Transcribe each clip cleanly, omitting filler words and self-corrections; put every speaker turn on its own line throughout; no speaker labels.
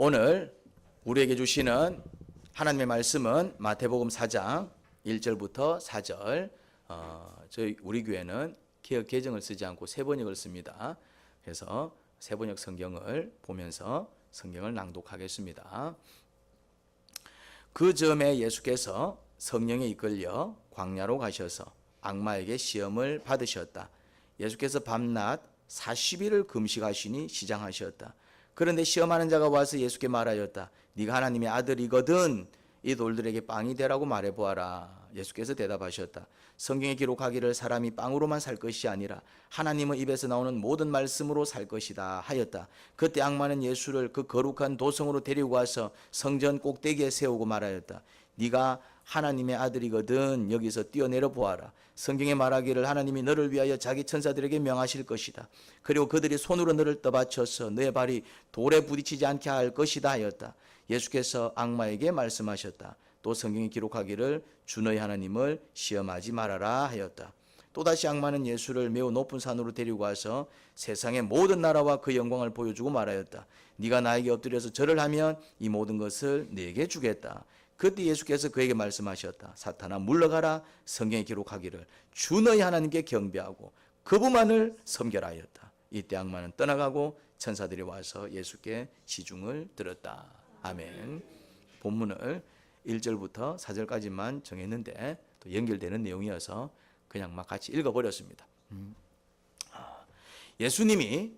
오늘 우리에게 주시는 하나님의 말씀은 마태복음 4장 1절부터 4절. 우리 교회는 개역 개정을 쓰지 않고 세번역을 씁니다. 그래서 세번역 성경을 보면서 성경을 낭독하겠습니다. 그 즈음에 예수께서 성령에 이끌려 광야로 가셔서 악마에게 시험을 받으셨다. 예수께서 밤낮 40일을 금식하시니 시장하셨다. 그런데 시험하는 자가 와서 예수께 말하였다. 네가 하나님의 아들이거든 이 돌들에게 빵이 되라고 말해보아라. 예수께서 대답하셨다. 성경에 기록하기를 사람이 빵으로만 살 것이 아니라 하나님의 입에서 나오는 모든 말씀으로 살 것이다 하였다. 그때 악마는 예수를 그 거룩한 도성으로 데리고 와서 성전 꼭대기에 세우고 말하였다. 네가 하나님의 아들이거든 여기서 뛰어내려 보아라. 성경에 말하기를 하나님이 너를 위하여 자기 천사들에게 명하실 것이다. 그리고 그들이 손으로 너를 떠받쳐서 너의 발이 돌에 부딪히지 않게 할 것이다 하였다. 예수께서 악마에게 말씀하셨다. 또 성경에 기록하기를 주 너희 하나님을 시험하지 말아라 하였다. 또다시 악마는 예수를 매우 높은 산으로 데리고 와서 세상의 모든 나라와 그 영광을 보여주고 말하였다. 네가 나에게 엎드려서 절을 하면 이 모든 것을 네게 주겠다. 그때 예수께서 그에게 말씀하셨다. 사탄아 물러가라. 성경에 기록하기를 주 너희 하나님께 경배하고 그분만을 섬겨라 하였다. 이때 악마는 떠나가고 천사들이 와서 예수께 시중을 들었다. 아멘. 본문을 1절부터 4절까지만 정했는데 또 연결되는 내용이어서 그냥 막 같이 읽어버렸습니다. 예수님이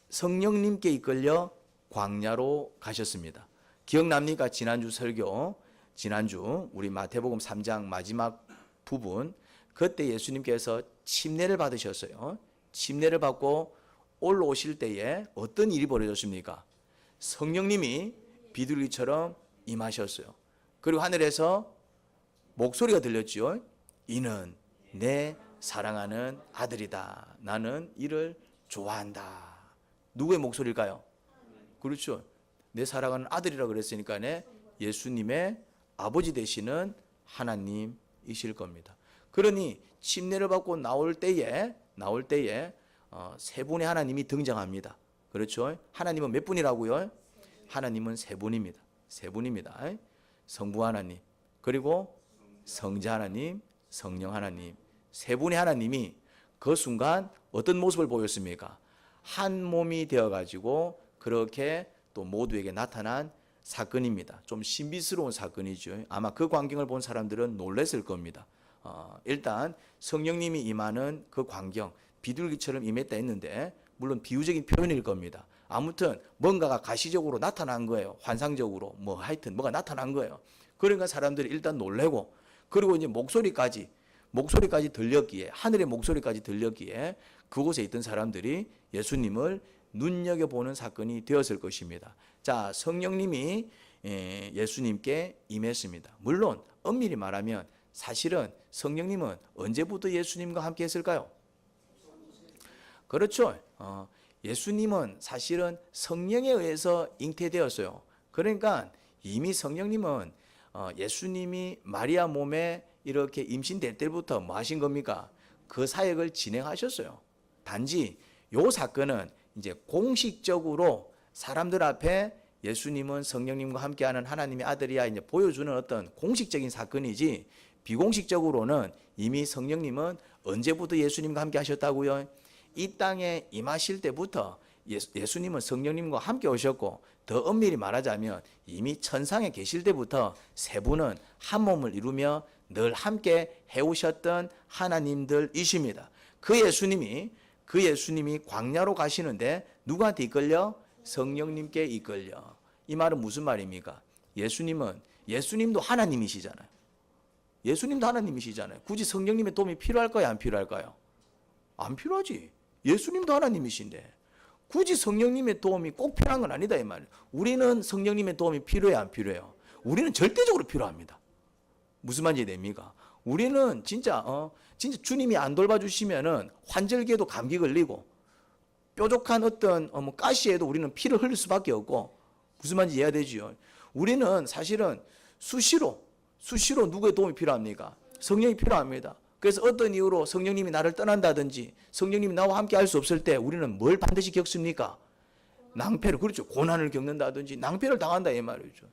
성령님께 이끌려 광야로 가셨습니다. 기억납니까? 지난주 설교, 지난주 우리 마태복음 3장 마지막 부분, 그때 예수님께서 침례를 받으셨어요. 침례를 받고 올라오실 때에 어떤 일이 벌어졌습니까? 성령님이 비둘기처럼 임하셨어요. 그리고 하늘에서 목소리가 들렸죠. 이는 내 사랑하는 아들이다. 나는 이를 좋아한다. 누구의 목소리일까요? 그렇죠. 내 사랑하는 아들이라 그랬으니까 예수님의 아버지 되시는 하나님이실 겁니다. 그러니 침례를 받고 나올 때에 세 분의 하나님이 등장합니다. 그렇죠? 하나님은 몇 분이라고요? 하나님은 세 분입니다. 세 분입니다. 성부 하나님, 그리고 성자 하나님, 성령 하나님. 세 분의 하나님이 그 순간 어떤 모습을 보였습니까? 한 몸이 되어가지고 그렇게 또 모두에게 나타난 사건입니다. 좀 신비스러운 사건이죠. 아마 그 광경을 본 사람들은 놀랐을 겁니다. 일단 성령님이 임하는 그 광경, 비둘기처럼 임했다 했는데 물론 비유적인 표현일 겁니다. 아무튼 뭔가가 가시적으로 나타난 거예요. 환상적으로 하여튼 뭐가 나타난 거예요. 그러니까 사람들이 일단 놀래고, 그리고 이제 목소리까지 들렸기에, 하늘의 목소리까지 들렸기에 그곳에 있던 사람들이 예수님을 눈여겨보는 사건이 되었을 것입니다. 자, 성령님이 예수님께 임했습니다. 물론 엄밀히 말하면 사실은 성령님은 언제부터 예수님과 함께 했을까요? 그렇죠. 예수님은 사실은 성령에 의해서 잉태되었어요. 그러니까 이미 성령님은 예수님이 마리아 몸에 이렇게 임신될 때부터 뭐 하신 겁니까? 그 사역을 진행하셨어요. 단지 요 사건은 이제 공식적으로 사람들 앞에 예수님은 성령님과 함께하는 하나님의 아들이야 이제 보여주는 어떤 공식적인 사건이지, 비공식적으로는 이미 성령님은 언제부터 예수님과 함께 하셨다고요? 이 땅에 임하실 때부터 예수님은 성령님과 함께 오셨고, 더 엄밀히 말하자면 이미 천상에 계실 때부터 세 분은 한 몸을 이루며 늘 함께 해오셨던 하나님들이십니다. 그 예수님이 광야로 가시는데 누구한테 이끌려? 성령님께 이끌려. 이 말은 무슨 말입니까? 예수님도 하나님이시잖아요. 예수님도 하나님이시잖아요. 굳이 성령님의 도움이 필요할까요? 안 필요할까요? 안 필요하지. 예수님도 하나님이신데 굳이 성령님의 도움이 꼭 필요한 건 아니다 이 말이에요. 우리는 성령님의 도움이 필요해 안 필요해요? 우리는 절대적으로 필요합니다. 무슨 말인지 됩니까? 우리는 진짜 주님이 안 돌봐주시면은 환절기에도 감기 걸리고 뾰족한 어떤 가시에도 우리는 피를 흘릴 수밖에 없고, 무슨 말인지 이해가 되죠? 우리는 사실은 수시로 누구의 도움이 필요합니까? 성령이 필요합니다. 그래서 어떤 이유로 성령님이 나를 떠난다든지 성령님이 나와 함께 할 수 없을 때 우리는 뭘 반드시 겪습니까? 낭패를, 그렇죠. 고난을 겪는다든지 낭패를 당한다 이 말이죠.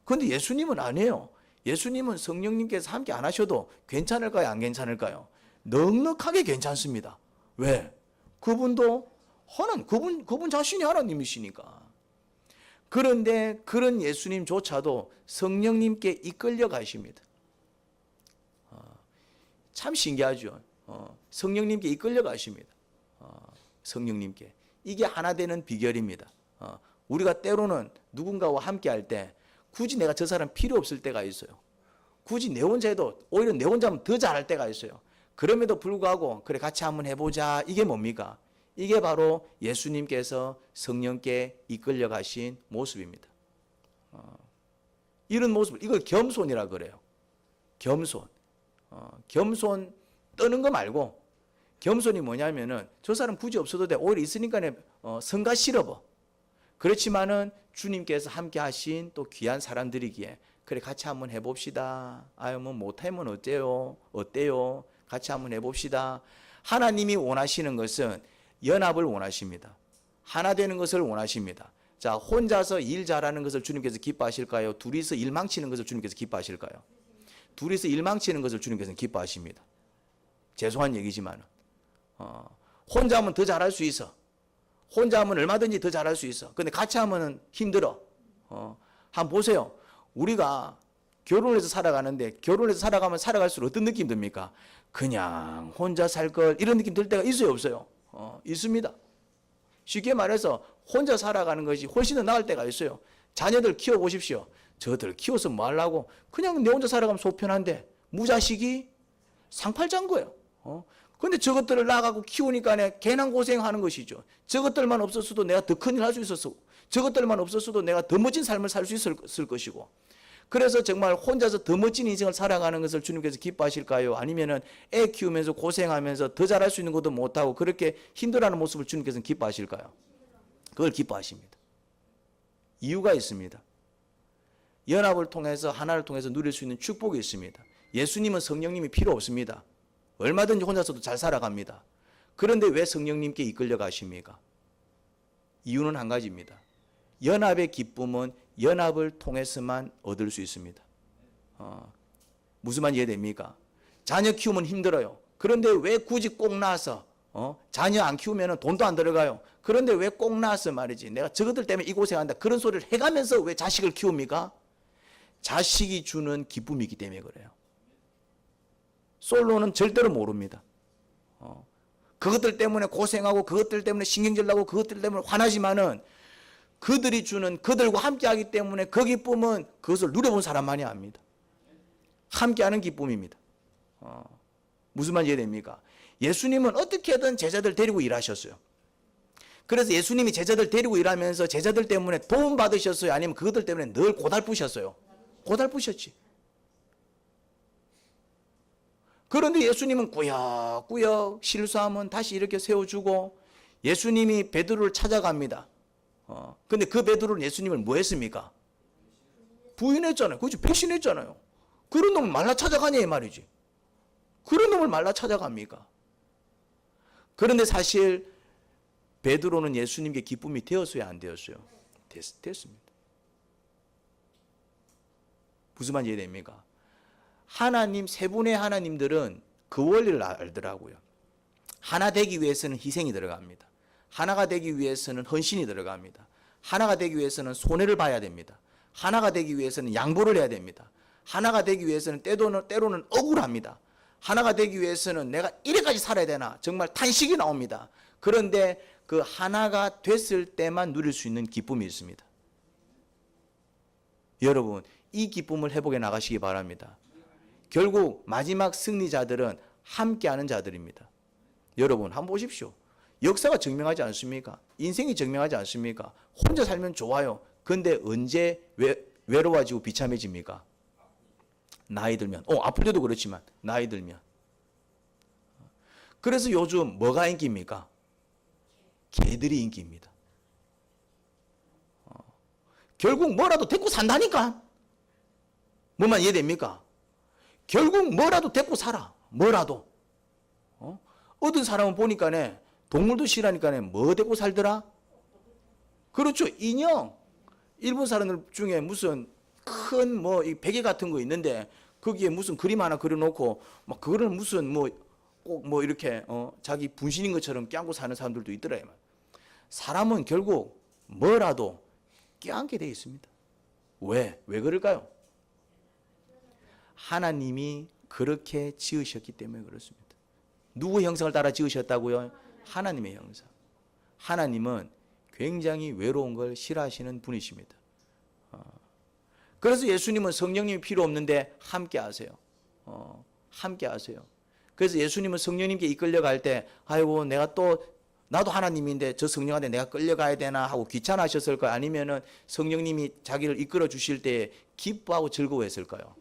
그런데 예수님은 아니에요. 예수님은 성령님께서 함께 안 하셔도 괜찮을까요? 안 괜찮을까요? 넉넉하게 괜찮습니다. 왜? 그분도 그분 자신이 하나님이시니까. 그런데 그런 예수님조차도 성령님께 이끌려 가십니다. 참 신기하죠. 성령님께 이끌려 가십니다. 성령님께. 이게 하나 되는 비결입니다. 우리가 때로는 누군가와 함께 할 때 굳이 내가 저 사람 필요 없을 때가 있어요. 굳이 내 혼자 해도 오히려 내 혼자 하면 더 잘할 때가 있어요. 그럼에도 불구하고 그래 같이 한번 해보자. 이게 뭡니까? 이게 바로 예수님께서 성령께 이끌려 가신 모습입니다. 이런 모습을, 이걸 겸손이라 그래요. 겸손. 겸손 떠는 거 말고, 겸손이 뭐냐면은 저 사람 굳이 없어도 돼. 오히려 있으니까 성가 실어버. 그렇지만은 주님께서 함께 하신 또 귀한 사람들이기에 그래 같이 한번 해봅시다. 아유 뭐 못하면 어때요? 같이 한번 해봅시다. 하나님이 원하시는 것은 연합을 원하십니다. 하나 되는 것을 원하십니다. 자, 혼자서 일 잘하는 것을 주님께서 기뻐하실까요? 둘이서 일 망치는 것을 주님께서 기뻐하실까요? 둘이서 일 망치는 것을 주님께서는 기뻐하십니다. 죄송한 얘기지만 혼자 하면 더 잘할 수 있어. 혼자 하면 얼마든지 더 잘할 수 있어. 근데 같이 하면 힘들어. 한번 보세요. 우리가 결혼을 해서 살아가는데 결혼해서 살아가면 살아갈수록 어떤 느낌 듭니까? 그냥 혼자 살 걸 이런 느낌 들 때가 있어요, 없어요? 있습니다. 쉽게 말해서 혼자 살아가는 것이 훨씬 더 나을 때가 있어요. 자녀들 키워보십시오. 저들 키워서 뭐 하려고? 그냥 내 혼자 살아가면 속 편한데 무자식이 상팔자인 거예요. 근데 저것들을 나가고 키우니까 괜한 고생하는 것이죠. 저것들만 없었어도 내가 더 큰일 할 수 있었어. 저것들만 없었어도 내가 더 멋진 삶을 살 수 있을 것이고. 그래서 정말 혼자서 더 멋진 인생을 살아가는 것을 주님께서 기뻐하실까요? 아니면은 애 키우면서 고생하면서 더 잘할 수 있는 것도 못하고 그렇게 힘들어하는 모습을 주님께서는 기뻐하실까요? 그걸 기뻐하십니다. 이유가 있습니다. 연합을 통해서 하나를 통해서 누릴 수 있는 축복이 있습니다. 예수님은 성령님이 필요 없습니다. 얼마든지 혼자서도 잘 살아갑니다. 그런데 왜 성령님께 이끌려 가십니까? 이유는 한 가지입니다. 연합의 기쁨은 연합을 통해서만 얻을 수 있습니다. 무슨 말인지 이해됩니까? 자녀 키우면 힘들어요. 그런데 왜 굳이 꼭 낳아서 자녀 안 키우면 돈도 안 들어가요. 그런데 왜 꼭 낳아서 말이지 내가 저것들 때문에 이 고생한다 그런 소리를 해가면서 왜 자식을 키웁니까? 자식이 주는 기쁨이기 때문에 그래요. 솔로는 절대로 모릅니다. 그것들 때문에 고생하고 그것들 때문에 신경질 나고 그것들 때문에 화나지만은 그들이 주는 그들과 함께하기 때문에 그 기쁨은 그것을 누려본 사람만이 압니다. 함께하는 기쁨입니다. 무슨 말인지 이해됩니까? 예수님은 어떻게든 제자들 데리고 일하셨어요. 그래서 예수님이 제자들 데리고 일하면서 제자들 때문에 도움 받으셨어요? 아니면 그것들 때문에 늘 고달프셨어요? 고달프셨지. 그런데 예수님은 꾸역꾸역 실수하면 다시 이렇게 세워주고 예수님이 베드로를 찾아갑니다. 근데 그 베드로는 예수님을 뭐 했습니까? 부인했잖아요. 그렇죠. 배신했잖아요. 그런 놈을 말라 찾아가냐 이 말이지. 그런 놈을 말라 찾아갑니까? 그런데 사실 베드로는 예수님께 기쁨이 되었어요? 안 되었어요? 됐습니다. 무슨 말인지 이해됩니까? 하나님, 세 분의 하나님들은 그 원리를 알더라고요. 하나 되기 위해서는 희생이 들어갑니다. 하나가 되기 위해서는 헌신이 들어갑니다. 하나가 되기 위해서는 손해를 봐야 됩니다. 하나가 되기 위해서는 양보를 해야 됩니다. 하나가 되기 위해서는 때로는 억울합니다. 하나가 되기 위해서는 내가 이래까지 살아야 되나 정말 탄식이 나옵니다. 그런데 그 하나가 됐을 때만 누릴 수 있는 기쁨이 있습니다. 여러분, 이 기쁨을 회복해 나가시기 바랍니다. 결국 마지막 승리자들은 함께하는 자들입니다. 여러분 한번 보십시오. 역사가 증명하지 않습니까? 인생이 증명하지 않습니까? 혼자 살면 좋아요. 근데 언제 외로워지고 비참해집니까? 나이 들면. 아플 때도 그렇지만 나이 들면. 그래서 요즘 뭐가 인기입니까? 개들이 인기입니다. 결국 뭐라도 데리고 산다니까. 뭐만 이해됩니까? 결국 뭐라도 데리고 살아. 뭐라도. 어떤 사람은 보니까 동물도 싫어하니까 뭐 데리고 살더라? 그렇죠. 인형. 일본 사람들 중에 무슨 큰 뭐 베개 같은 거 있는데 거기에 무슨 그림 하나 그려놓고 막 그거를 무슨 뭐 꼭 뭐 이렇게 자기 분신인 것처럼 껴안고 사는 사람들도 있더라. 사람은 결국 뭐라도 껴안게 돼 있습니다. 왜 그럴까요? 하나님이 그렇게 지으셨기 때문에 그렇습니다. 누구의 형상을 따라 지으셨다고요? 하나님의 형상. 하나님은 굉장히 외로운 걸 싫어하시는 분이십니다. 그래서 예수님은 성령님이 필요 없는데 함께 하세요. 함께 하세요. 그래서 예수님은 성령님께 이끌려갈 때 아이고 나도 하나님인데 저 성령한테 내가 끌려가야 되나 하고 귀찮아하셨을까요? 아니면은 성령님이 자기를 이끌어 주실 때 기뻐하고 즐거워했을까요?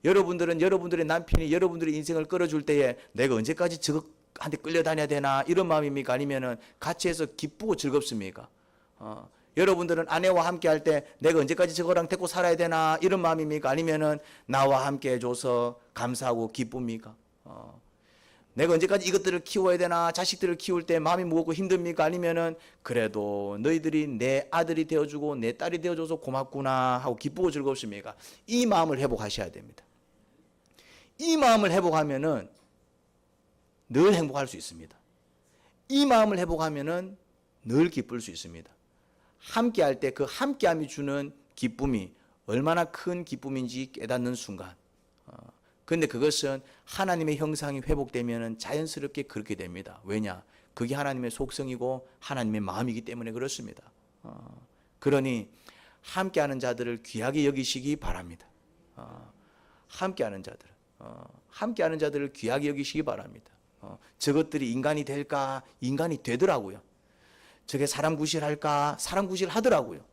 여러분들은 여러분들의 남편이 여러분들의 인생을 끌어줄 때에 내가 언제까지 저한테 끌려다녀야 되나 이런 마음입니까? 아니면은 같이 해서 기쁘고 즐겁습니까? 여러분들은 아내와 함께 할 때 내가 언제까지 저거랑 데리고 살아야 되나 이런 마음입니까? 아니면은 나와 함께 해줘서 감사하고 기쁩니까? 내가 언제까지 이것들을 키워야 되나 자식들을 키울 때 마음이 무겁고 힘듭니까? 아니면은 그래도 너희들이 내 아들이 되어주고 내 딸이 되어줘서 고맙구나 하고 기쁘고 즐겁습니까? 이 마음을 회복하셔야 됩니다. 이 마음을 회복하면은 늘 행복할 수 있습니다. 이 마음을 회복하면은 늘 기쁠 수 있습니다. 함께 할 때 그 함께함이 주는 기쁨이 얼마나 큰 기쁨인지 깨닫는 순간. 그런데 그것은 하나님의 형상이 회복되면 자연스럽게 그렇게 됩니다. 왜냐? 그게 하나님의 속성이고 하나님의 마음이기 때문에 그렇습니다. 그러니 함께하는 자들을 귀하게 여기시기 바랍니다. 함께하는 자들을 귀하게 여기시기 바랍니다. 저것들이 인간이 될까? 인간이 되더라고요. 저게 사람 구실할까? 사람 구실하더라고요.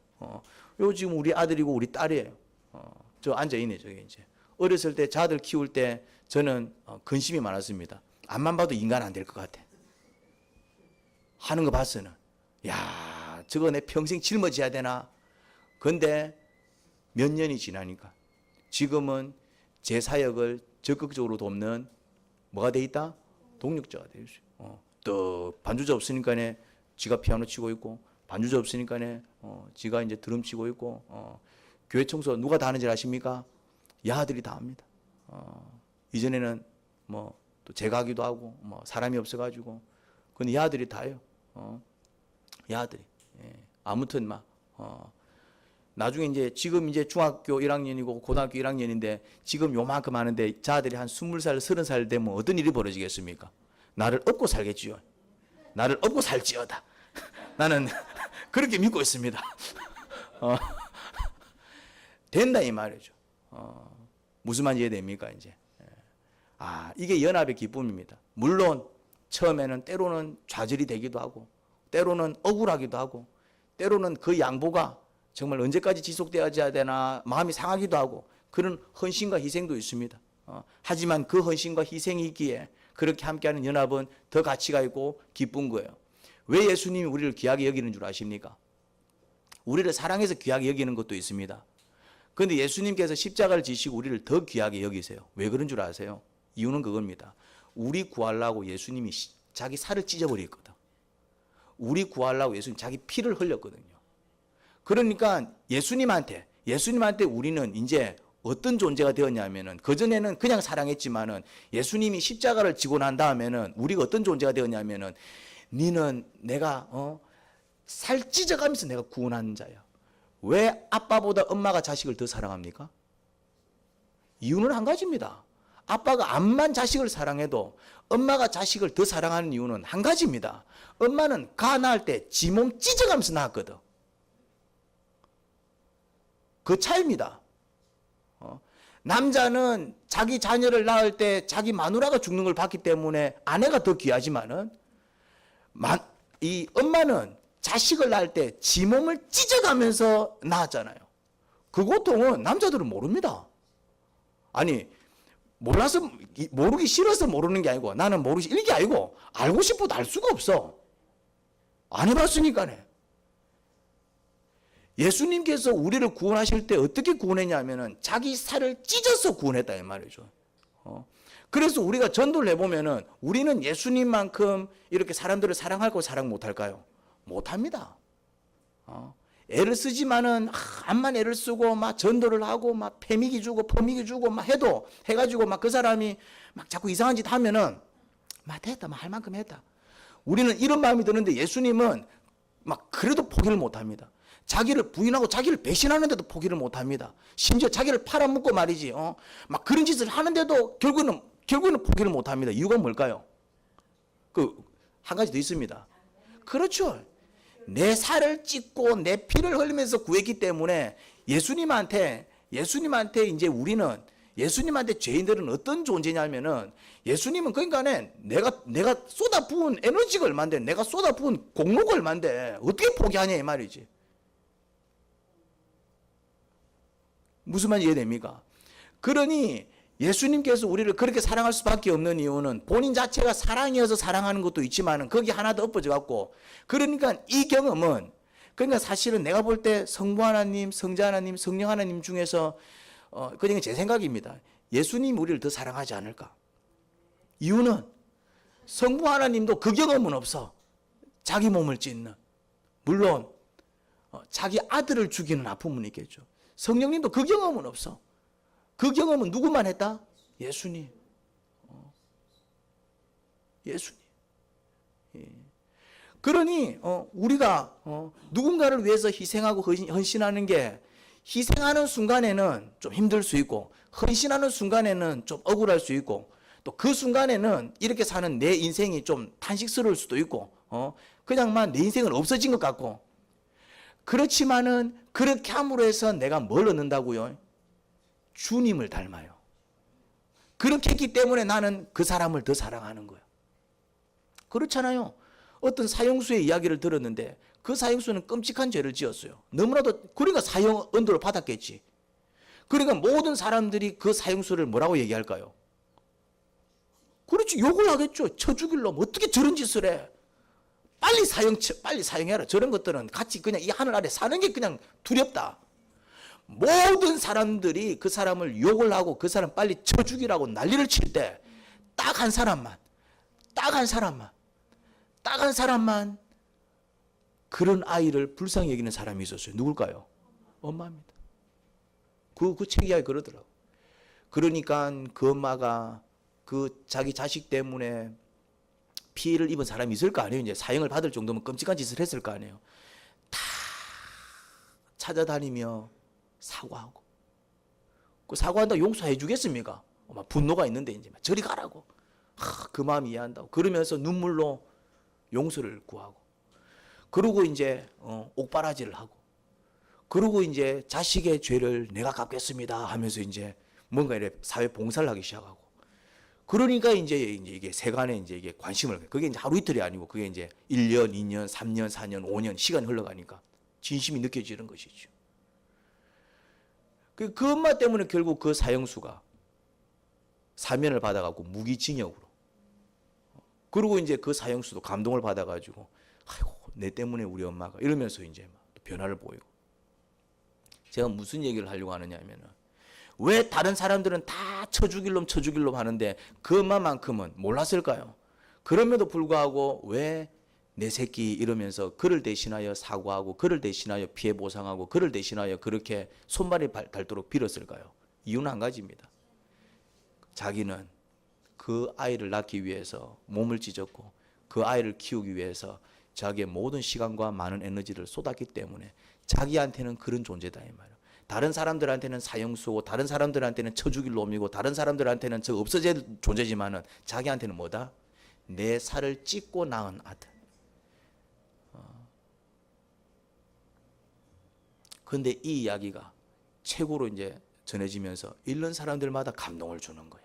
요 지금 우리 아들이고 우리 딸이에요. 저 앉아있네, 저게 이제. 어렸을 때 자들 키울 때 저는 근심이 많았습니다. 앞만 봐도 인간 안 될 것 같아. 하는 거 봤어는. 야, 저거 내 평생 짊어져야 되나? 근데 몇 년이 지나니까 지금은 제 사역을 적극적으로 돕는 뭐가 돼 있다? 동력자가 되어 있어요. 또 반주자 없으니까네 지가 피아노 치고 있고, 반주자 없으니까네 지가 이제 드럼 치고 있고, 교회 청소 누가 다 하는지 아십니까? 야들이 다 합니다. 이전에는 뭐 또 제가 하기도 하고 뭐 사람이 없어가지고, 근데 야들이 다 해요. 야들이. 예. 아무튼 막 나중에 이제 지금 이제 중학교 1학년이고 고등학교 1학년인데 지금 요만큼 하는데 자들이 한 20살, 30살 되면 어떤 일이 벌어지겠습니까? 나를 업고 살겠지요. 나를 업고 살지어다. 나는 그렇게 믿고 있습니다. 된다 이 말이죠. 무슨 말인지 이해됩니까 이제? 이게 연합의 기쁨입니다. 물론 처음에는 때로는 좌절이 되기도 하고, 때로는 억울하기도 하고, 때로는 그 양보가 정말 언제까지 지속되어야 되나 마음이 상하기도 하고, 그런 헌신과 희생도 있습니다. 하지만 그 헌신과 희생이 있기에 그렇게 함께하는 연합은 더 가치가 있고 기쁜 거예요. 왜 예수님이 우리를 귀하게 여기는 줄 아십니까? 우리를 사랑해서 귀하게 여기는 것도 있습니다. 그런데 예수님께서 십자가를 지시고 우리를 더 귀하게 여기세요. 왜 그런 줄 아세요? 이유는 그겁니다. 우리 구하려고 예수님이 자기 살을 찢어버렸거든. 우리 구하려고 예수님 자기 피를 흘렸거든요. 그러니까 예수님한테 우리는 이제 어떤 존재가 되었냐면은, 그전에는 그냥 사랑했지만은 예수님이 십자가를 지고 난 다음에는 우리가 어떤 존재가 되었냐면은, 니는 내가 살 찢어가면서 내가 구원하는 자야. 왜 아빠보다 엄마가 자식을 더 사랑합니까? 이유는 한 가지입니다. 아빠가 암만 자식을 사랑해도 엄마가 자식을 더 사랑하는 이유는 한 가지입니다. 엄마는 가 낳을 때 지 몸 찢어가면서 낳았거든. 그 차이입니다. 남자는 자기 자녀를 낳을 때 자기 마누라가 죽는 걸 봤기 때문에 아내가 더 귀하지만은, 이 엄마는 자식을 낳을 때 지 몸을 찢어가면서 낳았잖아요. 그 고통은 남자들은 모릅니다. 아니, 몰라서, 모르기 싫어서 모르는 게 아니고, 나는 이게 아니고, 알고 싶어도 알 수가 없어. 안 해봤으니까네. 예수님께서 우리를 구원하실 때 어떻게 구원했냐면은 자기 살을 찢어서 구원했다 이 말이죠. 그래서 우리가 전도를 해보면은 우리는 예수님만큼 이렇게 사람들을 사랑할까 사랑 못할까요? 못합니다. 애를 쓰지만은 암만 애를 쓰고 막 전도를 하고 막 패미기 주고 퍼미기 주고 막 해도 해가지고 막 그 사람이 막 자꾸 이상한 짓 하면은 막 됐다, 막 할 만큼 했다. 우리는 이런 마음이 드는데 예수님은 막 그래도 포기를 못 합니다. 자기를 부인하고 자기를 배신하는데도 포기를 못 합니다. 심지어 자기를 팔아먹고 말이지. 막 그런 짓을 하는데도 결국은 포기를 못 합니다. 이유가 뭘까요? 한 가지 더 있습니다. 그렇죠. 내 살을 찢고 내 피를 흘리면서 구했기 때문에 예수님한테 이제 우리는 예수님한테 죄인들은 어떤 존재냐면은 예수님은 그러니까는 내가 쏟아부은 에너지가 얼만데 내가 쏟아부은 공로가 얼만데 어떻게 포기하냐 이 말이지. 무슨 말인지 이해됩니까? 그러니 예수님께서 우리를 그렇게 사랑할 수밖에 없는 이유는 본인 자체가 사랑이어서 사랑하는 것도 있지만은 거기 하나 더 엎어져 갖고 그러니까 이 경험은 그러니까 사실은 내가 볼 때 성부 하나님, 성자 하나님, 성령 하나님 중에서 그냥 제 생각입니다. 예수님 우리를 더 사랑하지 않을까? 이유는 성부 하나님도 그 경험은 없어. 자기 몸을 찢는. 물론 자기 아들을 죽이는 아픔은 있겠죠. 성령님도 그 경험은 없어. 그 경험은 누구만 했다? 예수님. 예수님. 예. 그러니 우리가 누군가를 위해서 희생하고 헌신하는 게 희생하는 순간에는 좀 힘들 수 있고 헌신하는 순간에는 좀 억울할 수 있고 또 그 순간에는 이렇게 사는 내 인생이 좀 탄식스러울 수도 있고 그냥만 내 인생은 없어진 것 같고 그렇지만은 그렇게 함으로 해서 내가 뭘 얻는다고요? 주님을 닮아요. 그렇게 했기 때문에 나는 그 사람을 더 사랑하는 거예요. 그렇잖아요. 어떤 사형수의 이야기를 들었는데 그 사형수는 끔찍한 죄를 지었어요. 너무나도 그러니까 사형 언도를 받았겠지. 그러니까 모든 사람들이 그 사형수를 뭐라고 얘기할까요? 그렇지, 욕을 하겠죠. 쳐 죽일 놈 어떻게 저런 짓을 해? 빨리 사형해라. 저런 것들은 같이 그냥 이 하늘 아래 사는 게 그냥 두렵다. 모든 사람들이 그 사람을 욕을 하고 그 사람 빨리 쳐 죽이라고 난리를 칠 때 딱 한 사람만 그런 아이를 불쌍히 여기는 사람이 있었어요. 누굴까요? 엄마입니다. 그 책 이야기 그러더라고. 그러니까 그 엄마가 그 자기 자식 때문에 피해를 입은 사람이 있을 거 아니에요. 이제 사형을 받을 정도면 끔찍한 짓을 했을 거 아니에요. 다 찾아다니며 사과하고. 그 사과한다고 용서해 주겠습니까? 막 분노가 있는데 이제 막 저리 가라고. 그 마음 이해한다고. 그러면서 눈물로 용서를 구하고. 그러고 이제 옥바라지를 하고. 그러고 이제 자식의 죄를 내가 갚겠습니다 하면서 이제 뭔가 이렇게 사회 봉사를 하기 시작하고. 그러니까 이제 이게 세간에 이제 이게 관심을, 그게 이제 하루 이틀이 아니고 그게 이제 1년, 2년, 3년, 4년, 5년 시간이 흘러가니까 진심이 느껴지는 것이죠. 그 엄마 때문에 결국 그 사형수가 사면을 받아가고 무기징역으로. 그리고 이제 그 사형수도 감동을 받아가지고, 아이고, 내 때문에 우리 엄마가 이러면서 이제 막 변화를 보이고. 제가 무슨 얘기를 하려고 하느냐 하면은, 왜 다른 사람들은 다 쳐 죽일 놈 하는데 그 엄마만큼은 몰랐을까요? 그럼에도 불구하고 왜 내 새끼 이러면서 그를 대신하여 사과하고 그를 대신하여 피해 보상하고 그를 대신하여 그렇게 손발이 닳도록 빌었을까요? 이유는 한 가지입니다. 자기는 그 아이를 낳기 위해서 몸을 찢었고 그 아이를 키우기 위해서 자기의 모든 시간과 많은 에너지를 쏟았기 때문에 자기한테는 그런 존재다 이 말이에요. 다른 사람들한테는 사형수고 다른 사람들한테는 쳐 죽일 놈이고 다른 사람들한테는 저 없어질 존재지만은 자기한테는 뭐다? 내 살을 찢고 낳은 아들. 근데 이 이야기가 최고로 이제 전해지면서 읽는 사람들마다 감동을 주는 거야.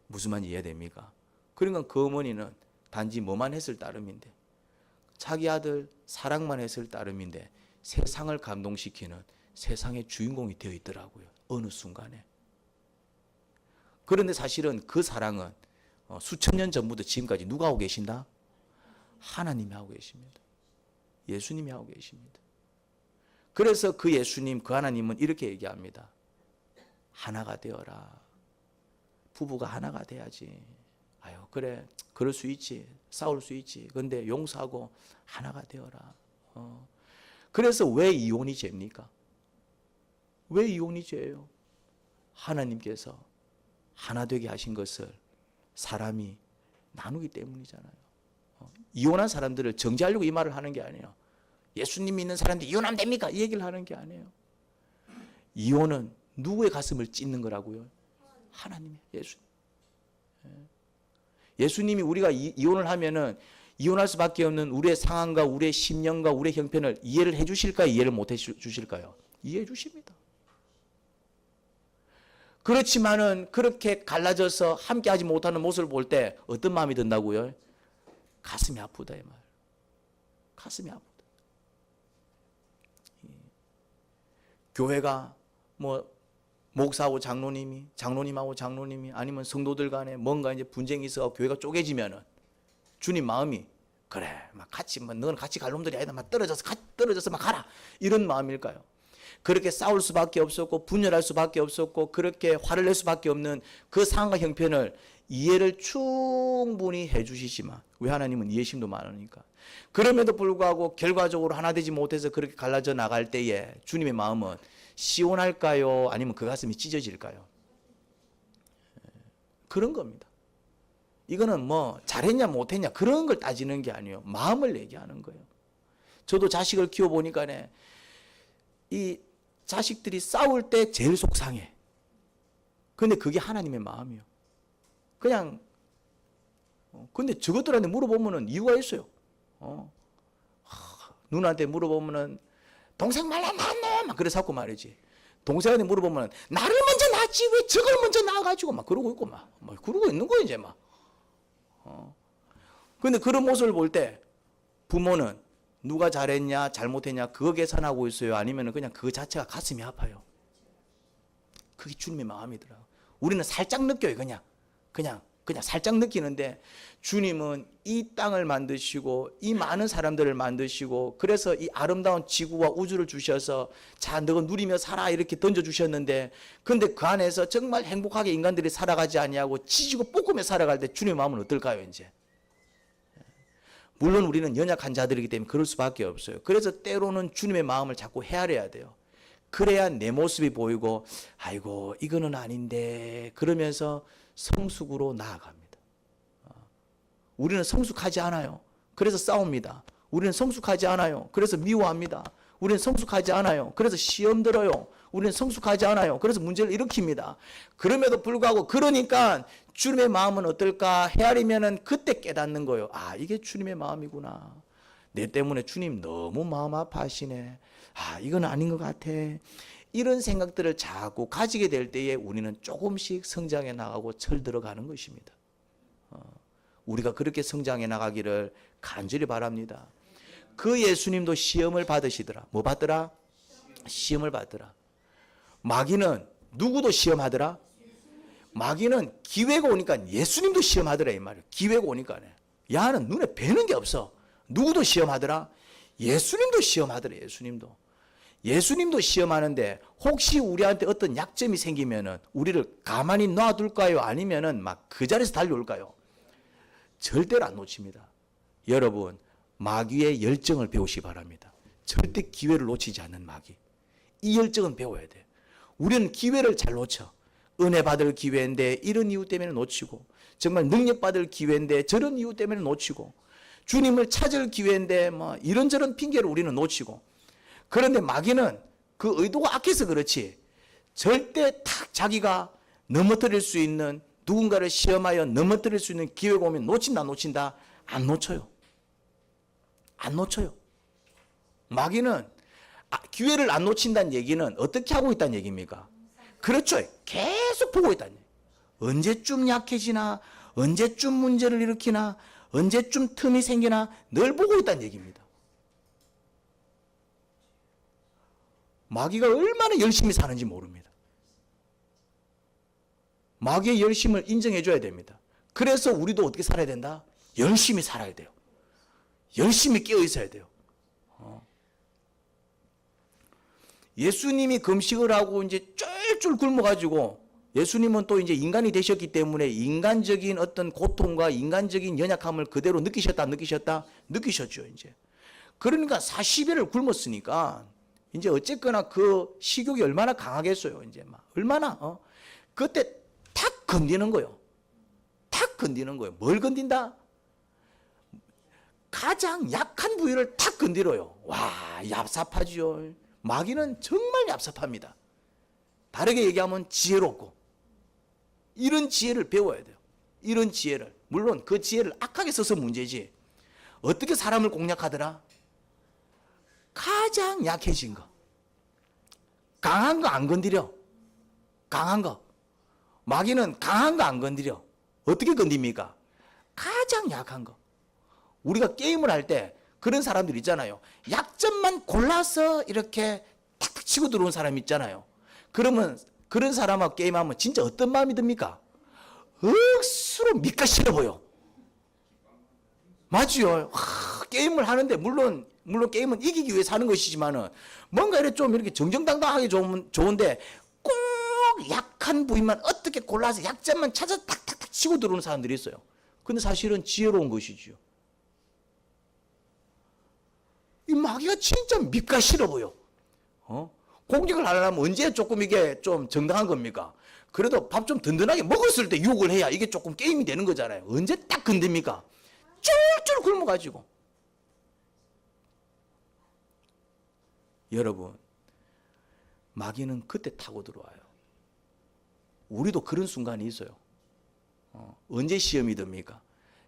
무슨 말인지 이해됩니까? 그러니까 그 어머니는 단지 뭐만 했을 따름인데 자기 아들 사랑만 했을 따름인데 세상을 감동시키는 세상의 주인공이 되어 있더라고요. 어느 순간에. 그런데 사실은 그 사랑은 수천 년 전부터 지금까지 누가 하고 계신다? 하나님이 하고 계십니다. 예수님이 하고 계십니다. 그래서 그 예수님, 그 하나님은 이렇게 얘기합니다. 하나가 되어라. 부부가 하나가 돼야지. 아유, 그래. 그럴 수 있지. 싸울 수 있지. 그런데 용서하고 하나가 되어라. 그래서 왜 이혼이 죄입니까? 왜 이혼이 죄예요? 하나님께서 하나 되게 하신 것을 사람이 나누기 때문이잖아요. 이혼한 사람들을 정죄하려고 이 말을 하는 게 아니에요. 예수님 믿는 사람들이 이혼하면 됩니까? 이 얘기를 하는 게 아니에요. 이혼은 누구의 가슴을 찢는 거라고요? 하나님의 예수님. 예수님이 우리가 이혼을 하면은 이혼할 수밖에 없는 우리의 상황과 우리의 심령과 우리의 형편을 이해를 해 주실까요? 이해를 못 해 주실까요? 이해해 주십니다. 그렇지만은 그렇게 갈라져서 함께하지 못하는 모습을 볼 때 어떤 마음이 든다고요? 가슴이 아프다 이 말. 가슴이 아프다. 교회가 뭐 목사하고 장로님하고 장로님이 아니면 성도들 간에 뭔가 이제 분쟁이 있어 교회가 쪼개지면은 주님 마음이 그래 막 같이 뭐 너는 같이 갈 놈들이 아니다 막 떨어져서 막 가라 이런 마음일까요? 그렇게 싸울 수밖에 없었고 분열할 수밖에 없었고 그렇게 화를 낼 수밖에 없는 그 상황과 형편을 이해를 충분히 해주시지만 왜 하나님은 이해심도 많으니까 그럼에도 불구하고 결과적으로 하나 되지 못해서 그렇게 갈라져 나갈 때에 주님의 마음은 시원할까요? 아니면 그 가슴이 찢어질까요? 그런 겁니다. 이거는 뭐 잘했냐 못했냐 그런 걸 따지는 게 아니에요. 마음을 얘기하는 거예요. 저도 자식을 키워보니까 이 자식들이 싸울 때 제일 속상해. 근데 그게 하나님의 마음이에요. 그냥 근데 저것들한테 물어보면은 이유가 있어요. 누나한테 물어보면은 동생 말랐나 막 그래서 자꾸 말이지. 동생한테 물어보면 나를 먼저 낳았지 왜 저걸 먼저 낳아가지고 막 그러고 있고 막 그러고 있는 거예요 이제 막. 근데 그런 모습을 볼 때 부모는 누가 잘했냐 잘못했냐 그거 계산하고 있어요? 아니면 그냥 그 자체가 가슴이 아파요? 그게 주님의 마음이더라고. 우리는 살짝 느껴요. 그냥 살짝 느끼는데 주님은 이 땅을 만드시고 이 많은 사람들을 만드시고 그래서 이 아름다운 지구와 우주를 주셔서 자 너가 누리며 살아 이렇게 던져주셨는데 근데 그 안에서 정말 행복하게 인간들이 살아가지 아니하고 지지고 볶으며 살아갈 때 주님의 마음은 어떨까요 이제? 물론 우리는 연약한 자들이기 때문에 그럴 수밖에 없어요. 그래서 때로는 주님의 마음을 자꾸 헤아려야 돼요. 그래야 내 모습이 보이고 아이고 이거는 아닌데 그러면서 성숙으로 나아갑니다. 우리는 성숙하지 않아요. 그래서 싸웁니다. 우리는 성숙하지 않아요. 그래서 미워합니다. 우리는 성숙하지 않아요. 그래서 시험 들어요. 우리는 성숙하지 않아요. 그래서 문제를 일으킵니다. 그럼에도 불구하고 그러니까 주님의 마음은 어떨까 헤아리면은 그때 깨닫는 거예요. 아 이게 주님의 마음이구나. 내 때문에 주님 너무 마음 아파하시네. 아 이건 아닌 것 같아. 이런 생각들을 자꾸 가지게 될 때에 우리는 조금씩 성장해 나가고 철들어가는 것입니다. 우리가 그렇게 성장해 나가기를 간절히 바랍니다. 그 예수님도 시험을 받으시더라. 뭐 받더라? 시험을 받더라. 마귀는 누구도 시험하더라? 마귀는 기회가 오니까 예수님도 시험하더라 이 말이에요. 기회가 오니까 야는 눈에 뵈는 게 없어. 누구도 시험하더라? 예수님도 시험하더라. 예수님도 시험하는데 혹시 우리한테 어떤 약점이 생기면은 우리를 가만히 놔둘까요? 아니면은 막 그 자리에서 달려올까요? 절대로 안 놓칩니다. 여러분 마귀의 열정을 배우시기 바랍니다. 절대 기회를 놓치지 않는 마귀. 이 열정은 배워야 돼. 우리는 기회를 잘 놓쳐. 은혜 받을 기회인데 이런 이유 때문에 놓치고 정말 능력 받을 기회인데 저런 이유 때문에 놓치고 주님을 찾을 기회인데 뭐 이런저런 핑계를 우리는 놓치고 그런데 마귀는 그 의도가 악해서 그렇지 절대 탁 자기가 넘어뜨릴 수 있는 누군가를 시험하여 넘어뜨릴 수 있는 기회가 오면 놓친다? 안 놓쳐요. 안 놓쳐요. 마귀는 기회를 안 놓친다는 얘기는 어떻게 하고 있다는 얘기입니까? 그렇죠. 계속 보고 있다는 얘기예요. 언제쯤 약해지나 언제쯤 문제를 일으키나 언제쯤 틈이 생기나 늘 보고 있다는 얘기입니다. 마귀가 얼마나 열심히 사는지 모릅니다. 마귀의 열심을 인정해 줘야 됩니다. 그래서 우리도 어떻게 살아야 된다? 열심히 살아야 돼요. 열심히 깨어 있어야 돼요. 예수님이 금식을 하고 이제 쫄쫄 굶어가지고 예수님은 또 이제 인간이 되셨기 때문에 인간적인 어떤 고통과 인간적인 연약함을 그대로 느끼셨다? 느끼셨죠, 이제. 그러니까 40일을 굶었으니까 이제 어쨌거나 그 식욕이 얼마나 강하겠어요. 이제 막 얼마나 그때 탁 건드는 거예요. 탁 건드는 거예요. 뭘 건든다? 가장 약한 부위를 탁 건드려요. 와, 얍삽하지요. 마귀는 정말 얍삽합니다. 다르게 얘기하면 지혜롭고, 이런 지혜를 배워야 돼요. 이런 지혜를. 물론 그 지혜를 악하게 써서 문제지. 어떻게 사람을 공략하더라? 가장 약해진 거. 강한 거 안 건드려. 강한 거. 마귀는 강한 거 안 건드려. 어떻게 건듭니까? 가장 약한 거. 우리가 게임을 할 때 그런 사람들 있잖아요. 약점만 골라서 이렇게 탁탁 치고 들어온 사람 있잖아요. 그러면 그런 사람하고 게임하면 진짜 어떤 마음이 듭니까? 억수로 믿기가 싫어 보여. 맞죠? 게임을 하는데 물론 게임은 이기기 위해서 하는 것이지만은 뭔가 이렇게 좀 이렇게 정정당당하게 좋은데 꼭 약한 부위만 어떻게 골라서 약점만 찾아 탁탁탁 치고 들어오는 사람들이 있어요. 근데 사실은 지혜로운 것이지요. 이 마귀가 진짜 밉기가 싫어 보여. 공격을 하려면 언제 조금 이게 좀 정당한 겁니까? 그래도 밥 좀 든든하게 먹었을 때 유혹을 해야 이게 조금 게임이 되는 거잖아요. 언제 딱 건듭니까? 쫄쫄 굶어가지고. 여러분, 마귀는 그때 타고 들어와요. 우리도 그런 순간이 있어요. 언제 시험이 듭니까?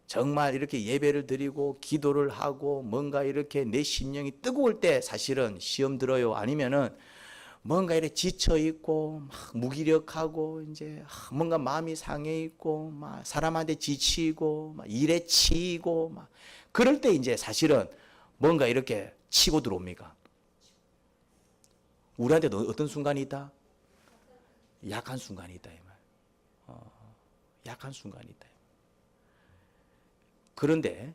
정말 이렇게 예배를 드리고 기도를 하고 뭔가 이렇게 내 심령이 뜨거울 때 사실은 시험 들어요. 아니면은 뭔가 이렇게 지쳐 있고 막 무기력하고 이제 뭔가 마음이 상해 있고 막 사람한테 지치고 막 일에 치이고 막 그럴 때 이제 사실은 뭔가 이렇게 치고 들어옵니까? 우리한테도 어떤 순간이 있다? 약한 순간이 있다 이 말. 약한 순간이 있다. 그런데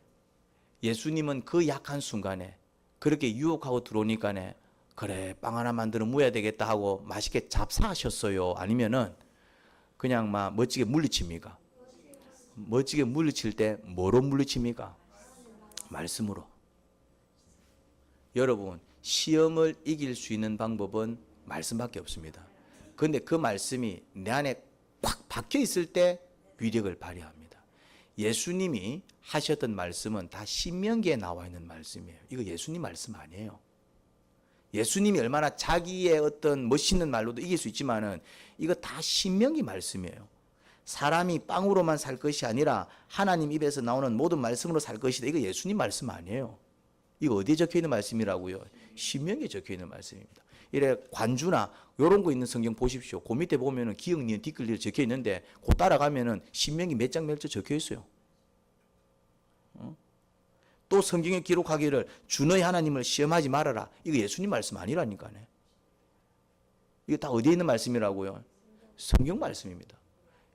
예수님은 그 약한 순간에 그렇게 유혹하고 들어오니까네 그래 빵 하나 만들어 먹어야 되겠다 하고 맛있게 잡사하셨어요? 아니면은 그냥 막 멋지게 물리칩니까? 멋지게 물리칠 때 뭐로 물리칩니까? 말씀으로. 여러분, 시험을 이길 수 있는 방법은 말씀밖에 없습니다. 그런데 그 말씀이 내 안에 꽉 박혀 있을 때 위력을 발휘합니다. 예수님이 하셨던 말씀은 다 신명기에 나와 있는 말씀이에요. 이거 예수님 말씀 아니에요. 예수님이 얼마나 자기의 어떤 멋있는 말로도 이길 수 있지만은 이거 다 신명기 말씀이에요. 사람이 빵으로만 살 것이 아니라 하나님 입에서 나오는 모든 말씀으로 살 것이다. 이거 예수님 말씀 아니에요. 이거 어디에 적혀 있는 말씀이라고요? 신명기에 적혀 있는 말씀입니다. 이래 관주나 이런 거 있는 성경 보십시오. 그 밑에 보면은 기역, 니은, 뒷글리를 적혀 있는데 그 따라가면은 신명기 몇 장 몇 절 적혀 있어요. 또 성경에 기록하기를 주 너희 하나님을 시험하지 말아라. 이거 예수님 말씀 아니라니까요. 이거 다 어디에 있는 말씀이라고요? 성경 말씀입니다.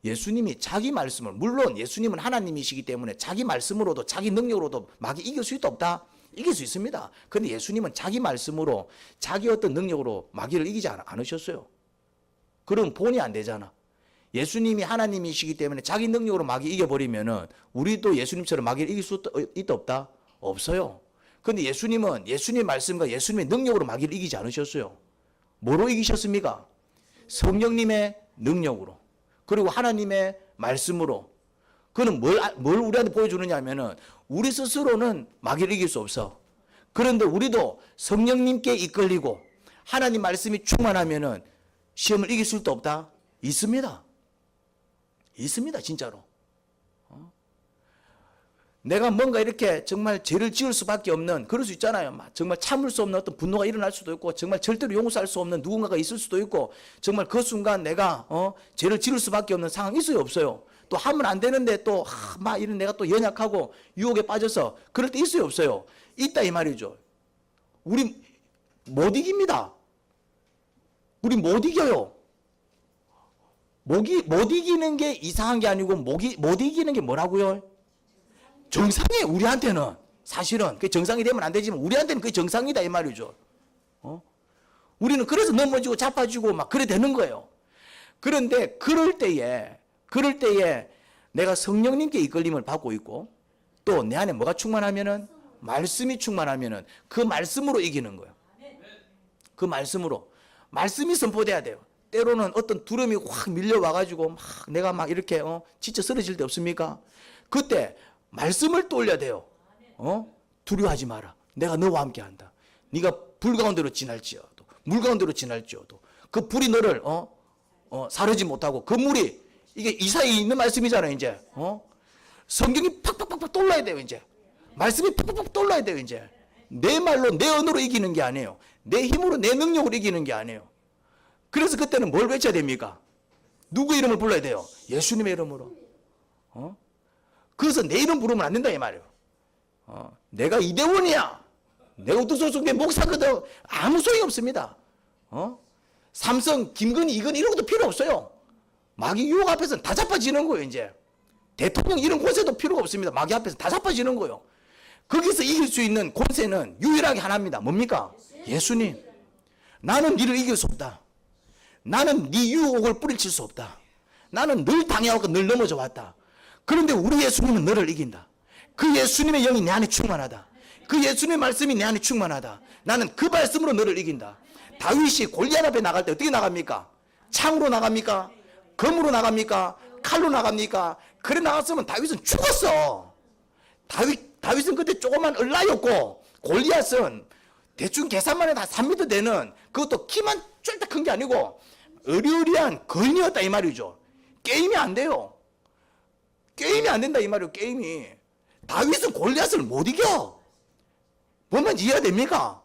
예수님이 자기 말씀을, 물론 예수님은 하나님이시기 때문에 자기 말씀으로도 자기 능력으로도 마귀 이길 수 있다 없다? 이길 수 있습니다. 그런데 예수님은 자기 말씀으로 자기 어떤 능력으로 마귀를 이기지 않으셨어요. 그럼 본이 안 되잖아. 예수님이 하나님이시기 때문에 자기 능력으로 마귀 이겨버리면은 우리도 예수님처럼 마귀를 이길 수 있다 없다? 없어요. 그런데 예수님은 예수님의 말씀과 예수님의 능력으로 마귀를 이기지 않으셨어요. 뭐로 이기셨습니까? 성령님의 능력으로. 그리고 하나님의 말씀으로. 그는 뭘 우리한테 보여주느냐 하면은 우리 스스로는 마귀를 이길 수 없어. 그런데 우리도 성령님께 이끌리고 하나님 말씀이 충만하면은 시험을 이길 수도 없다? 있습니다. 있습니다, 진짜로. 내가 뭔가 이렇게 정말 죄를 지을 수밖에 없는, 그럴 수 있잖아요. 정말 참을 수 없는 어떤 분노가 일어날 수도 있고, 정말 절대로 용서할 수 없는 누군가가 있을 수도 있고, 정말 그 순간 내가 죄를 지을 수밖에 없는 상황이 있어요, 없어요? 또 하면 안 되는데 또 막 이런 내가 또 연약하고 유혹에 빠져서 그럴 때 있어요, 없어요? 있다 이 말이죠. 우리 못 이깁니다. 우리 못 이겨요. 못 이기는 게 이상한 게 아니고 못 이기는 게 뭐라고요? 정상이에요. 우리한테는 사실은 그게 정상이 되면 안 되지만 우리한테는 그게 정상이다 이 말이죠. 우리는 그래서 넘어지고 자빠지고 막 그래 되는 거예요. 그런데 그럴 때에 내가 성령님께 이끌림을 받고 있고 또 내 안에 뭐가 충만하면은 말씀이 충만하면은 그 말씀으로 이기는 거예요. 그 말씀으로. 말씀이 선포돼야 돼요. 때로는 어떤 두려움이 확 밀려와가지고 막 내가 막 이렇게 지쳐 쓰러질 때 없습니까? 그때 말씀을 떠올려야 돼요. 두려워하지 마라. 내가 너와 함께 한다. 네가 불 가운데로 지날지어도 물 가운데로 지날지어도 그 불이 너를 사르지 못하고 그 물이 이게 이사야에 있는 말씀이잖아요. 이제 성경이 팍팍팍팍 떠올라야 돼요. 이제 말씀이 팍팍팍 떠올라야 돼요. 이제 내 말로 내 언어로 이기는 게 아니에요. 내 힘으로 내 능력으로 이기는 게 아니에요. 그래서 그때는 뭘 외쳐야 됩니까? 누구 이름을 불러야 돼요? 예수님의 이름으로. 그래서 내 이름 부르면 안 된다 이 말이에요. 내가 이대원이야. 내가 우두소속의 목사거든. 아무 소용이 없습니다. 삼성, 김건희, 이건 이런 것도 필요 없어요. 마귀 유혹 앞에서는 다 자빠지는 거예요. 이제 대통령 이런 권세도 필요가 없습니다. 마귀 앞에서 다 자빠지는 거예요. 거기서 이길 수 있는 권세는 유일하게 하나입니다. 뭡니까? 예수님. 나는 니를 이길 수 없다. 나는 네 유혹을 뿌리칠 수 없다. 나는 늘 당해왔고 늘 넘어져 왔다. 그런데 우리 예수님은 너를 이긴다. 그 예수님의 영이 내 안에 충만하다. 그 예수님의 말씀이 내 안에 충만하다. 나는 그 말씀으로 너를 이긴다. 다윗이 골리앗 앞에 나갈 때 어떻게 나갑니까? 창으로 나갑니까? 검으로 나갑니까? 칼로 나갑니까? 그래 나갔으면 다윗은 죽었어. 다윗은 그때 조그만 얼라였고 골리앗은 대충 계산만 해도 한 3m 되는 그것도 키만 쫄딱 큰 게 아니고 어리어리한 거인이었다 이 말이죠. 게임이 안 돼요. 게임이 안 된다 이 말이에요. 게임이. 다윗은 골리앗을 못 이겨. 뭔만 이해가 됩니까?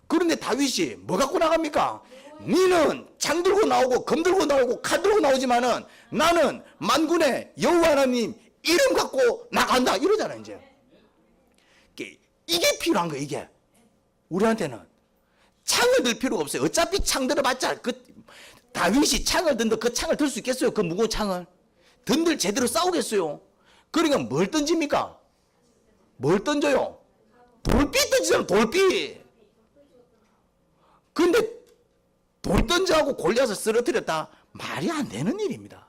그런데 다윗이 뭐 갖고 나갑니까? 니는 창 들고 나오고 검 들고 나오고 칼 들고 나오지만은 나는 만군의 여호와 하나님 이름 갖고 나간다 이러잖아. 이제 이게 필요한 거야. 이게 우리한테는 창을 들 필요가 없어요. 어차피 창 들어봤자 그 다윗이 창을 든다 그 창을 들 수 있겠어요? 그 무거운 창을 든들 제대로 싸우겠어요? 그러니까 뭘 던집니까? 뭘 던져요? 돌비 던지잖아. 돌비. 근데 돌 던져하고 골리앗을 쓰러뜨렸다? 말이 안 되는 일입니다.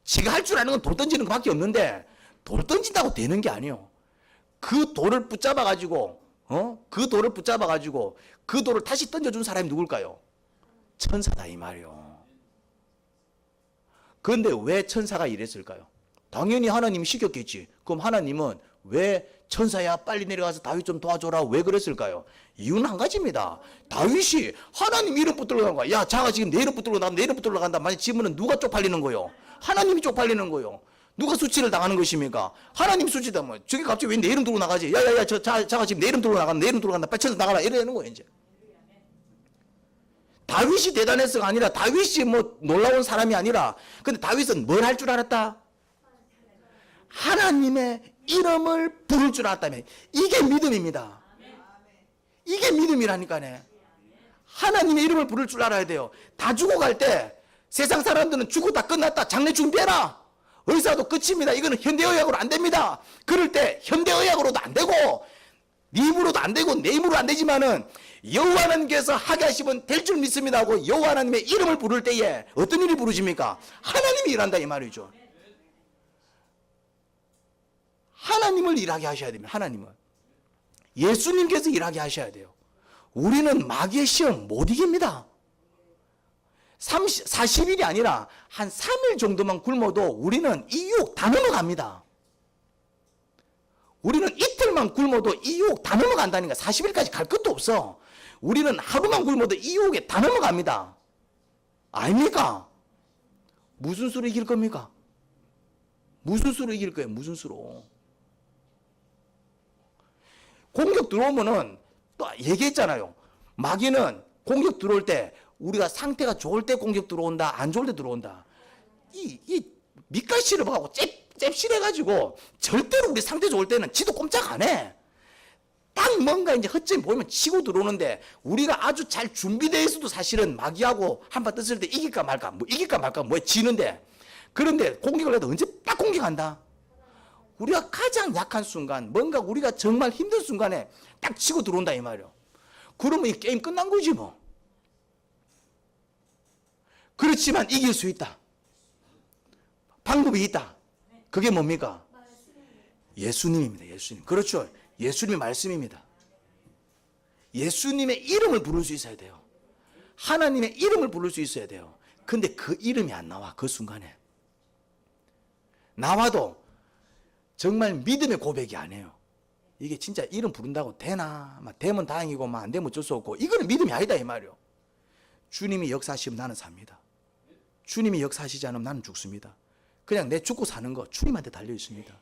지가 할 줄 아는 건 돌 던지는 것밖에 없는데 돌 던진다고 되는 게 아니에요. 그 돌을 붙잡아 가지고 그 돌을 붙잡아 가지고 그 돌을 다시 던져준 사람이 누굴까요? 천사다 이 말이요. 그런데 왜 천사가 이랬을까요? 당연히 하나님이 시켰겠지. 그럼 하나님은 왜 천사야 빨리 내려가서 다윗 좀 도와줘라 왜 그랬을까요? 이유는 한 가지입니다. 다윗이 하나님 이름 붙들러 간 거야. 야 자가 지금 내 이름 붙들러 나면 내 이름 붙들러 간다. 만약 지면은 누가 쪽팔리는 거요? 하나님이 쪽팔리는 거요. 누가 수치를 당하는 것입니까? 하나님 수치다 뭐. 저게 갑자기 왜 내 이름 들고 나가지? 야야야 자가 지금 내 이름 들고 나간다. 내 이름 들고 간다. 빨리 천사 나가라 이러는 거예요 이제. 다윗이 대단해서가 아니라 다윗이 뭐 놀라운 사람이 아니라 근데 다윗은 뭘 할 줄 알았다? 하나님의 이름을 부를 줄 알았다며. 이게 믿음입니다. 이게 믿음이라니까네. 하나님의 이름을 부를 줄 알아야 돼요. 다 죽어갈 때 세상 사람들은 죽고 다 끝났다. 장례 준비해라. 의사도 끝입니다. 이거는 현대의학으로 안 됩니다. 그럴 때 현대의학으로도 안 되고 네 힘으로도 안 되고 내 힘으로 안 되지만은 여호와 하나님께서 하게 하시면 될 줄 믿습니다 하고 여호와 하나님의 이름을 부를 때에 어떤 일이 부르십니까? 하나님이 일한다 이 말이죠. 하나님을 일하게 하셔야 됩니다. 하나님을. 예수님께서 일하게 하셔야 돼요. 우리는 마귀의 시험 못 이깁니다. 40일이 아니라 한 3일 정도만 굶어도 우리는 이 유혹 다 넘어갑니다. 우리는 이틀만 굶어도 이 유혹 다 넘어간다니까. 40일까지 갈 것도 없어. 우리는 하루만 굶어도 이 유혹에 다 넘어갑니다. 아닙니까? 무슨 수로 이길 겁니까? 무슨 수로 이길 거예요? 무슨 수로? 공격 들어오면은 또 얘기했잖아요. 마귀는 공격 들어올 때 우리가 상태가 좋을 때 공격 들어온다, 안 좋을 때 들어온다. 이 밑갈씨를 하고 잽실해가지고 절대로 우리 상태 좋을 때는 지도 꼼짝 안 해. 딱 뭔가 이제 허점이 보이면 치고 들어오는데 우리가 아주 잘 준비되어 있어도 사실은 마귀하고 한판 떴을 때 이길까 말까, 뭐 지는데. 그런데 공격을 해도 언제 딱 공격한다. 우리가 가장 약한 순간, 뭔가 우리가 정말 힘든 순간에 딱 치고 들어온다 이 말이에요. 그러면 이 게임 끝난 거지 뭐. 그렇지만 이길 수 있다. 방법이 있다. 그게 뭡니까? 예수님입니다. 예수님. 그렇죠. 예수님의 말씀입니다. 예수님의 이름을 부를 수 있어야 돼요. 하나님의 이름을 부를 수 있어야 돼요. 근데 그 이름이 안 나와. 그 순간에. 나와도 정말 믿음의 고백이 아니에요. 이게 진짜 이름 부른다고 되나? 막 되면 다행이고 막 안 되면 어쩔 수 없고, 이거는 믿음이 아니다 이 말이에요. 주님이 역사하시면 나는 삽니다. 주님이 역사하시지 않으면 나는 죽습니다. 그냥 내 죽고 사는 거 주님한테 달려 있습니다.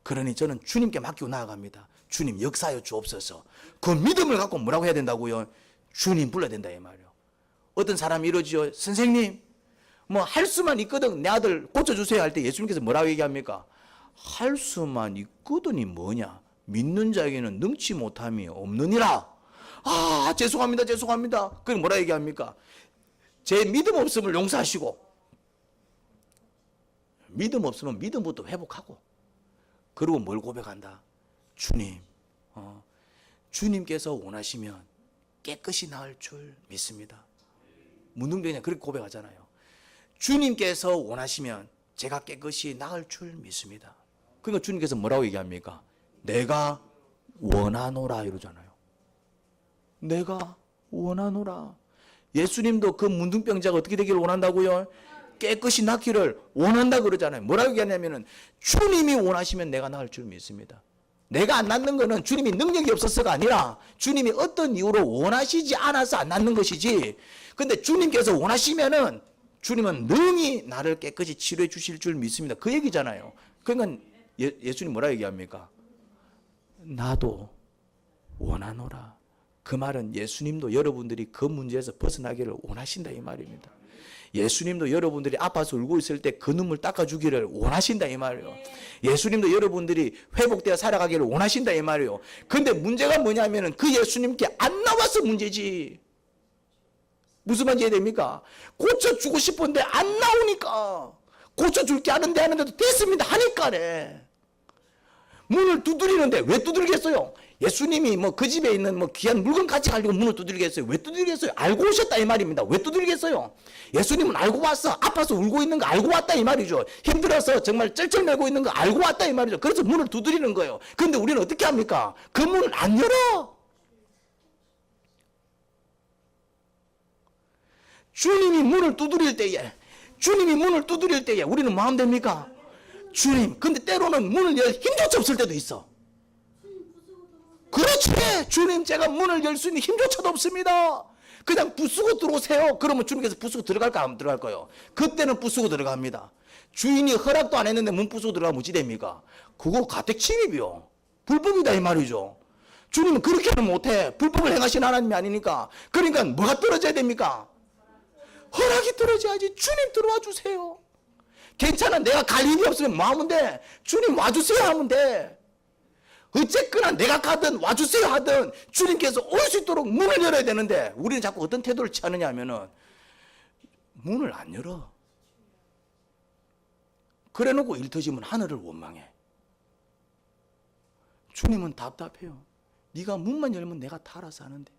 그러니 저는 주님께 맡기고 나아갑니다. 주님 역사하여 주옵소서. 그 믿음을 갖고 뭐라고 해야 된다고요? 주님 불러야 된다 이 말이에요. 어떤 사람이 이러지요. 선생님 뭐 할 수만 있거든 내 아들 고쳐주세요 할 때 예수님께서 뭐라고 얘기합니까? 할 수만 있거든이 뭐냐? 믿는 자에게는 능치 못함이 없느니라. 아 죄송합니다 죄송합니다. 그럼 뭐라 얘기합니까? 제 믿음 없음을 용서하시고, 믿음 없으면 믿음부터 회복하고, 그리고 뭘 고백한다? 주님, 주님께서 원하시면 깨끗이 나을 줄 믿습니다. 문둥병이 그렇게 고백하잖아요. 주님께서 원하시면 제가 깨끗이 나을 줄 믿습니다. 그러니까 주님께서 뭐라고 얘기합니까? 내가 원하노라 이러잖아요. 내가 원하노라. 예수님도 그 문둥병자가 어떻게 되기를 원한다고요? 깨끗이 낫기를 원한다 그러잖아요. 뭐라고 얘기하냐면은 주님이 원하시면 내가 나을 줄 믿습니다. 내가 안 낫는 거는 주님이 능력이 없어서가 아니라 주님이 어떤 이유로 원하시지 않아서 안 낫는 것이지. 근데 주님께서 원하시면은 주님은 능히 나를 깨끗이 치료해 주실 줄 믿습니다. 그 얘기잖아요. 그러니까 예수님 뭐라 얘기합니까? 나도 원하노라. 그 말은 예수님도 여러분들이 그 문제에서 벗어나기를 원하신다 이 말입니다. 예수님도 여러분들이 아파서 울고 있을 때 그 눈물 닦아주기를 원하신다 이 말이에요. 예수님도 여러분들이 회복되어 살아가기를 원하신다 이 말이에요. 그런데 문제가 뭐냐면은 그 예수님께 안 나와서 문제지. 무슨 말인지 이해됩니까? 고쳐주고 싶은데 안 나오니까. 고쳐줄 게 아는데도 됐습니다 하니까네. 문을 두드리는데 왜 두드리겠어요? 예수님이 뭐 그 집에 있는 뭐 귀한 물건 같이 가지고 문을 두드리겠어요? 왜 두드리겠어요? 알고 오셨다 이 말입니다. 왜 두드리겠어요? 예수님은 알고 왔어. 아파서 울고 있는 거 알고 왔다 이 말이죠. 힘들어서 정말 쩔쩔매고 있는 거 알고 왔다 이 말이죠. 그래서 문을 두드리는 거예요. 그런데 우리는 어떻게 합니까? 그 문을 안 열어. 주님이 문을 두드릴 때에 우리는 뭐 하면 됩니까? 주님, 근데 때로는 문을 열 힘조차 없을 때도 있어. 그렇지. 주님 제가 문을 열 수 있는 힘조차도 없습니다. 그냥 부수고 들어오세요. 그러면 주님께서 부수고 들어갈까 안 들어갈까요? 그때는 부수고 들어갑니다. 주인이 허락도 안 했는데 문 부수고 들어가면 어찌 됩니까? 그거 가택 침입이요. 불법이다 이 말이죠. 주님은 그렇게는 못해. 불법을 행하신 하나님이 아니니까. 그러니까 뭐가 떨어져야 됩니까? 허락이 떨어져야지. 주님 들어와 주세요. 괜찮아. 내가 갈 일이 없으면 뭐 하면 돼? 주님 와주세요 하면 돼. 어쨌거나 내가 가든 와주세요 하든 주님께서 올 수 있도록 문을 열어야 되는데 우리는 자꾸 어떤 태도를 취하느냐 하면은 문을 안 열어. 그래 놓고 일 터지면 하늘을 원망해. 주님은 답답해요. 네가 문만 열면 내가 다 알아서 하는데.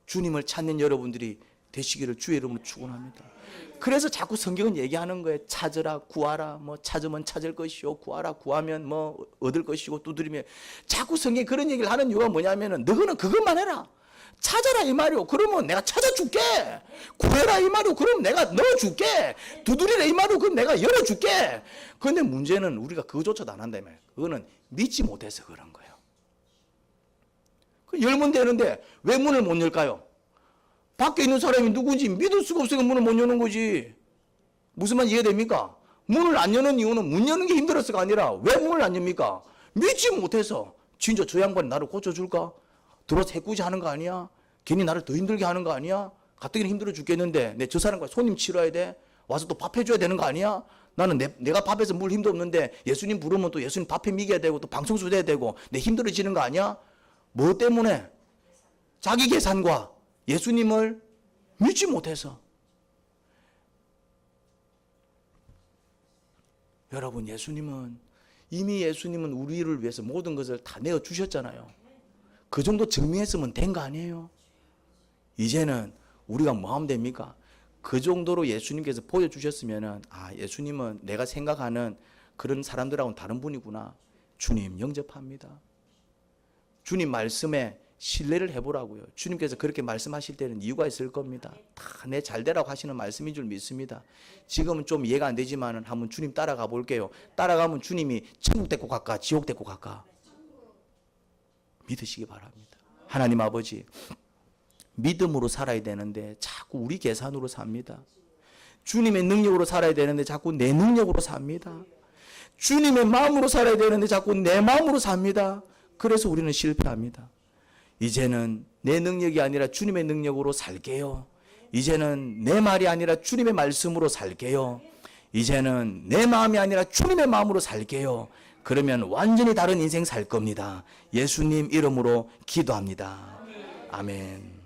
주님을 찾는 여러분들이 되시기를 주의 이름으로 축원합니다. 그래서 자꾸 성경은 얘기하는 거예요. 찾으라 구하라 뭐 찾으면 찾을 것이요 구하라 구하면 뭐 얻을 것이고 두드리면. 자꾸 성경이 그런 얘기를 하는 이유가 뭐냐면은 너는 그것만 해라. 찾아라 이 말이요. 그러면 내가 찾아줄게. 구해라 이 말이요. 그러면 내가 넣어줄게. 두드리라 이 말이요. 그럼 내가 열어줄게. 그런데 문제는 우리가 그거조차도 안 한다 이 말이에요. 그거는 믿지 못해서 그런 거예요. 열면 되는데 왜 문을 못 열까요? 밖에 있는 사람이 누군지 믿을 수가 없으니까 문을 못 여는 거지. 무슨 말 이해됩니까? 문을 안 여는 이유는 문 여는 게 힘들어서가 아니라 왜 문을 안 엽니까? 믿지 못해서. 진짜 저 양반이 나를 고쳐줄까? 들어서 해꾸지 하는 거 아니야? 괜히 나를 더 힘들게 하는 거 아니야? 가뜩이나 힘들어 죽겠는데 내 저 사람과 손님 치러야 돼? 와서 또 밥 해줘야 되는 거 아니야? 나는 내가 밥해서 물 힘도 없는데 예수님 부르면 또 예수님 밥해 미겨야 되고 또 방송수 돼야 되고 내 힘들어지는 거 아니야? 뭐 때문에? 자기 계산과 예수님을 믿지 못해서. 여러분, 이미 예수님은 우리를 위해서 모든 것을 다 내어주셨잖아요. 그 정도 증명했으면 된 거 아니에요? 이제는 우리가 뭐 하면 됩니까? 그 정도로 예수님께서 보여주셨으면 예수님은 내가 생각하는 그런 사람들하고는 다른 분이구나. 주님 영접합니다. 주님 말씀에 신뢰를 해보라고요. 주님께서 그렇게 말씀하실 때는 이유가 있을 겁니다. 다 내 잘되라고 하시는 말씀인 줄 믿습니다. 지금은 좀 이해가 안 되지만 한번 주님 따라가 볼게요. 따라가면 주님이 천국 데리고 갈까 지옥 데리고 갈까 믿으시기 바랍니다. 하나님 아버지, 믿음으로 살아야 되는데 자꾸 우리 계산으로 삽니다. 주님의 능력으로 살아야 되는데 자꾸 내 능력으로 삽니다. 주님의 마음으로 살아야 되는데 자꾸 내 마음으로 삽니다. 그래서 우리는 실패합니다. 이제는 내 능력이 아니라 주님의 능력으로 살게요. 이제는 내 말이 아니라 주님의 말씀으로 살게요. 이제는 내 마음이 아니라 주님의 마음으로 살게요. 그러면 완전히 다른 인생 살 겁니다. 예수님 이름으로 기도합니다. 아멘.